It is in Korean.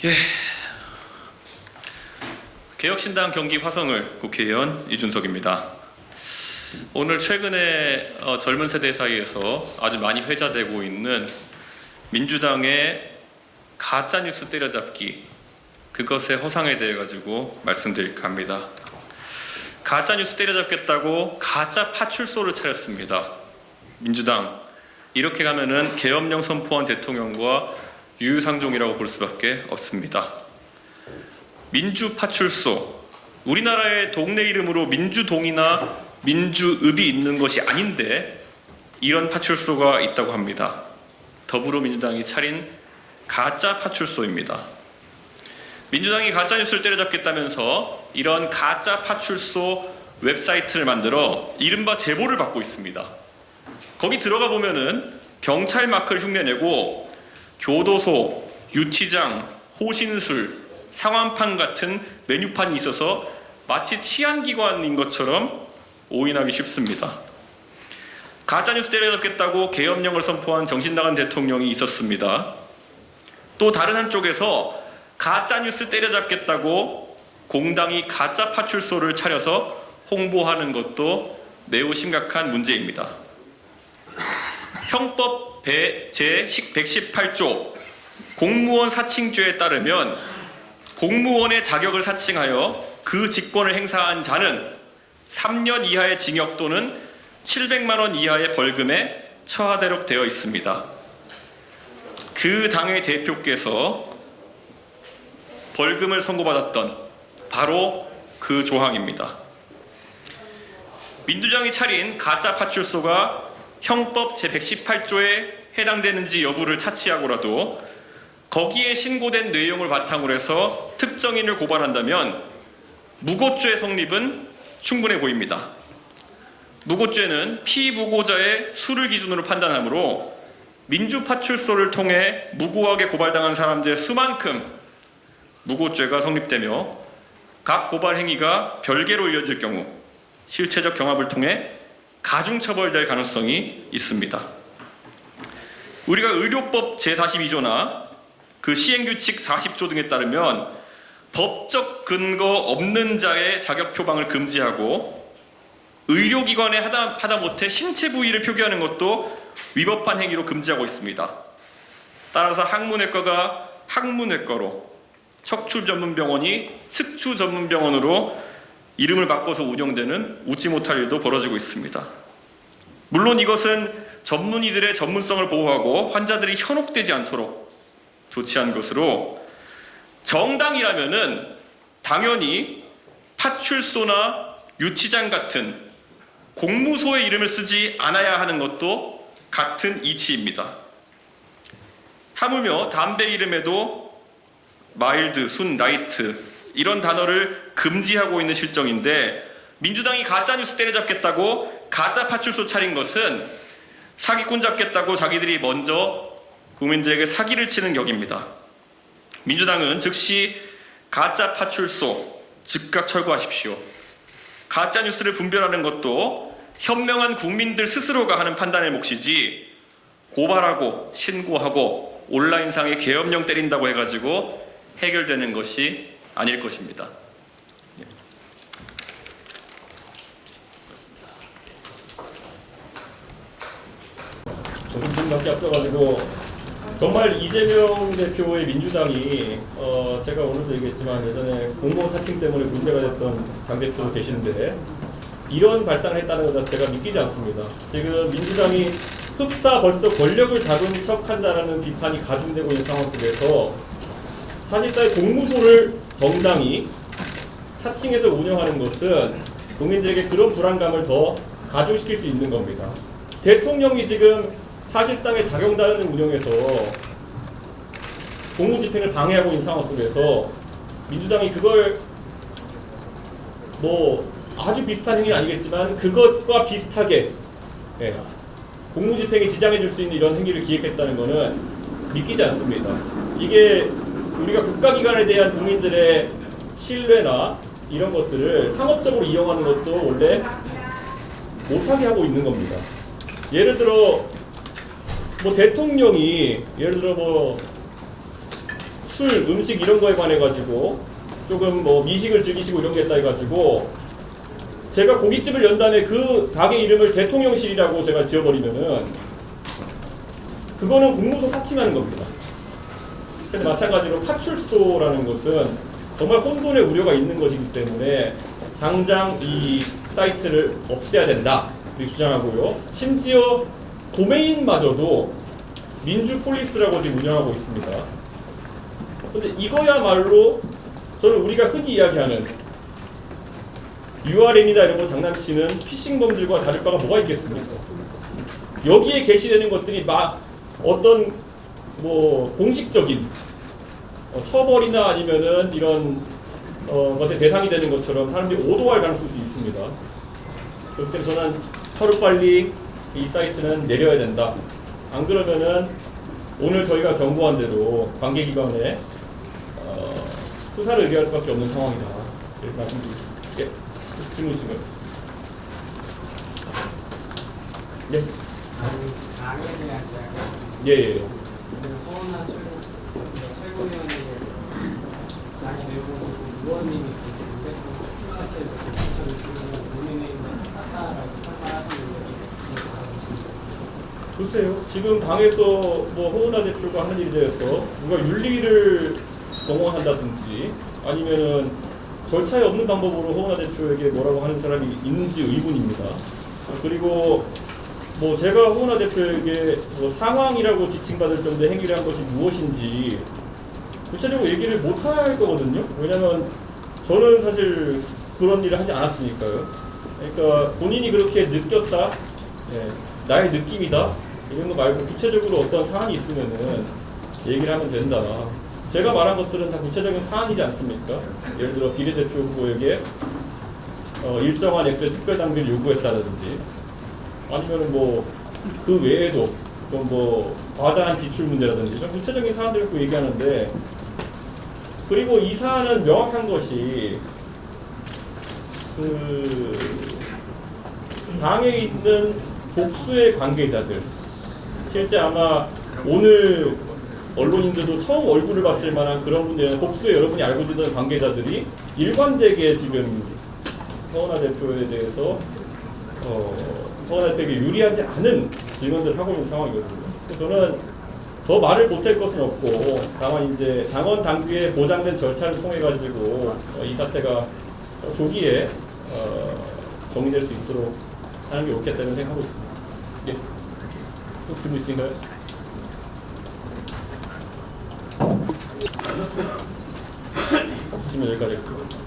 예. 개혁신당 경기 화성을 국회의원 이준석입니다. 오늘 최근에 젊은 세대 사이에서 아주 많이 회자되고 있는 민주당의 가짜뉴스 때려잡기, 그것의 허상에 대해 가지고 말씀드릴까 합니다. 가짜뉴스 때려잡겠다고 가짜 파출소를 차렸습니다. 민주당, 이렇게 가면은 계엄령 선포한 대통령과 유유상종이라고 볼 수밖에 없습니다. 민주파출소, 우리나라의 동네 이름으로 민주동이나 민주읍이 있는 것이 아닌데 이런 파출소가 있다고 합니다. 더불어민주당이 차린 가짜 파출소입니다. 민주당이 가짜뉴스를 때려잡겠다면서 이런 가짜 파출소 웹사이트를 만들어 이른바 제보를 받고 있습니다. 거기 들어가 보면은 경찰 마크를 흉내내고 교도소, 유치장, 호신술, 상황판 같은 메뉴판이 있어서 마치 치안기관인 것처럼 오인하기 쉽습니다. 가짜뉴스 때려잡겠다고 계엄령을 선포한 정신나간 대통령이 있었습니다. 또 다른 한쪽에서 가짜뉴스 때려잡겠다고 공당이 가짜 파출소를 차려서 홍보하는 것도 매우 심각한 문제입니다. 형법 제118조 공무원 사칭죄에 따르면 공무원의 자격을 사칭하여 그 직권을 행사한 자는 3년 이하의 징역 또는 700만 원 이하의 벌금에 처하도록 되어 있습니다. 그 당의 대표께서 벌금을 선고받았던 바로 그 조항입니다. 민주당이 차린 가짜 파출소가 형법 제118조에 해당되는지 여부를 차치하고라도 거기에 신고된 내용을 바탕으로 해서 특정인을 고발한다면 무고죄 성립은 충분해 보입니다. 무고죄는 피무고자의 수를 기준으로 판단하므로 민주파출소를 통해 무고하게 고발당한 사람들의 수만큼 무고죄가 성립되며 각 고발 행위가 별개로 이어질 경우 실체적 경합을 통해 가중처벌될 가능성이 있습니다. 우리가 의료법 제42조나 그 시행규칙 40조 등에 따르면 법적 근거 없는 자의 자격 표방을 금지하고 의료기관에 하다못해 신체 부위를 표기하는 것도 위법한 행위로 금지하고 있습니다. 따라서 항문외과가 학문외과로, 척추전문병원이 척추전문병원으로 이름을 바꿔서 운영되는 웃지 못할 일도 벌어지고 있습니다. 물론 이것은 전문의들의 전문성을 보호하고 환자들이 현혹되지 않도록 조치한 것으로, 정당이라면은 당연히 파출소나 유치장 같은 공무소의 이름을 쓰지 않아야 하는 것도 같은 이치입니다. 하물며 담배 이름에도 마일드, 순, 라이트 이런 단어를 금지하고 있는 실정인데 민주당이 가짜뉴스 때려잡겠다고 가짜 파출소 차린 것은 사기꾼 잡겠다고 자기들이 먼저 국민들에게 사기를 치는 격입니다. 민주당은 즉시 가짜 파출소 즉각 철거하십시오. 가짜뉴스를 분별하는 것도 현명한 국민들 스스로가 하는 판단의 몫이지 고발하고 신고하고 온라인상에 계엄령 때린다고 해가지고 해결되는 것이 아닐 것입니다. 조금밖에 앞서가지고 정말 이재명 대표의 민주당이 제가 오늘도 얘기했지만 예전에 공무원 사칭 때문에 문제가 됐던 당대표도 계신데 이런 발상을 했다는 것 제가 믿기지 않습니다. 지금 민주당이 흡사 벌써 권력을 잡은 척한다라는 비판이 가중되고 있는 상황 속에서 사실상 공무소를 정당이 사칭해서 운영하는 것은 국민들에게 그런 불안감을 더 가중시킬 수 있는 겁니다. 대통령이 지금 사실상의 자경단을 운영해서 공무집행을 방해하고 있는 상황 속에서 민주당이 그걸 뭐 아주 비슷한 행위는 아니겠지만 그것과 비슷하게 공무집행에 지장해 줄 수 있는 이런 행위를 기획했다는 것은 믿기지 않습니다. 이게 우리가 국가기관에 대한 국민들의 신뢰나 이런 것들을 상업적으로 이용하는 것도 원래 못하게 하고 있는 겁니다. 예를 들어 뭐 대통령이 예를 들어 뭐 술, 음식 이런 거에 관해 가지고 조금 뭐 미식을 즐기시고 이런 게 있다 해가지고 제가 고깃집을 연 다음에 그 가게 이름을 대통령실이라고 제가 지어버리면은 그거는 공무소 사칭하는 겁니다. 근데 마찬가지로 파출소라는 것은 정말 혼돈의 우려가 있는 것이기 때문에 당장 이 사이트를 없애야 된다 우리 주장하고요. 심지어 도메인마저도 민주폴리스라고 지금 운영하고 있습니다. 근데 이거야말로 저는 우리가 흔히 이야기하는 URN이나 이런 거 장난치는 피싱범들과 다를 바가 뭐가 있겠습니까? 여기에 게시되는 것들이 막 어떤 뭐 공식적인 처벌이나 아니면은 이런 것의 대상이 되는 것처럼 사람들이 오도할 가능성이 있습니다. 그렇기 때문에 저는 하루빨리 이 사이트는 내려야 된다. 안 그러면은 오늘 저희가 경고한 대로 관계기관에 수사를 의뢰할 수밖에 없는 상황이다. 이렇게 말씀드리겠습니다. 예, 질문 있으면. 예. 당에 대한 이야기. 예. 서운한 최고위원이 당이 내고 의원님이 계시는데 사태에서 대표를 지금 국민의힘에 사타라고 판단하시는 글쎄요. 지금 당에서 뭐 허은하 대표가 하는 일에 대해서 누가 윤리를 동원한다든지 아니면은 절차에 없는 방법으로 허은하 대표에게 뭐라고 하는 사람이 있는지 의문입니다. 그리고 뭐 제가 허은하 대표에게 뭐 상황이라고 지칭받을 정도의 행위를 한 것이 무엇인지 구체적으로 얘기를 못 할 거거든요. 왜냐면 저는 사실 그런 일을 하지 않았으니까요. 그러니까 본인이 그렇게 느꼈다, 예, 나의 느낌이다 이런 거 말고 구체적으로 어떤 사안이 있으면은 얘기를 하면 된다. 제가 말한 것들은 다 구체적인 사안이지 않습니까? 예를 들어 비례대표 후보에게 일정한 액수의 특별 당비를 요구했다든지 아니면은 뭐 그 외에도 뭐 과다한 지출 문제라든지 좀 구체적인 사안들을 그 얘기하는데 그리고 이 사안은 명확한 것이 그 당에 있는 복수의 관계자들 실제 아마 오늘 언론인들도 처음 얼굴을 봤을 만한 그런 분들은 복수의 여러분이 알고 지던 관계자들이 일관되게 지금 허은하 대표에 대해서 허은하 대표에게 유리하지 않은 질문들을 하고 있는 상황이거든요. 저는 더 말을 못할 것은 없고 다만 이제 당원 당규에 보장된 절차를 통해 가지고 이 사태가 조기에 정리될 수 있도록 하는 게 옳겠다는 생각하고 있습니다. 예. 또 질문 있으신가요? 없으시면 여기까지 하겠습니다.